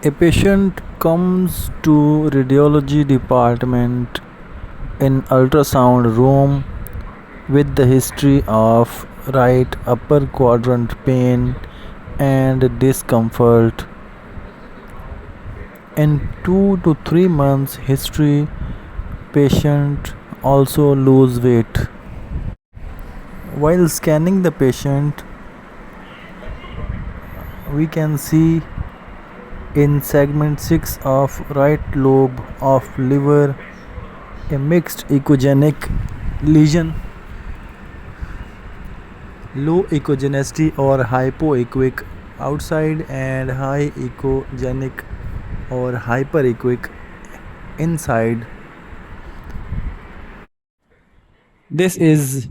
A patient comes to radiology department in ultrasound room with the history of right upper quadrant pain and discomfort. In 2 to 3 months history, patient also lose weight. While scanning the patient, we can see in segment 6 of right lobe of liver a mixed echogenic lesion, low echogenicity or hypoechoic outside and high echogenic or hyperechoic inside. This is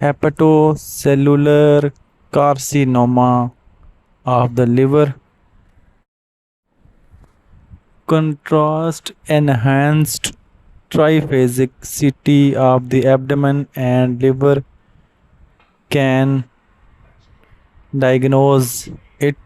hepatocellular carcinoma of the liver. Contrast enhanced triphasic CT of the abdomen and liver can diagnose it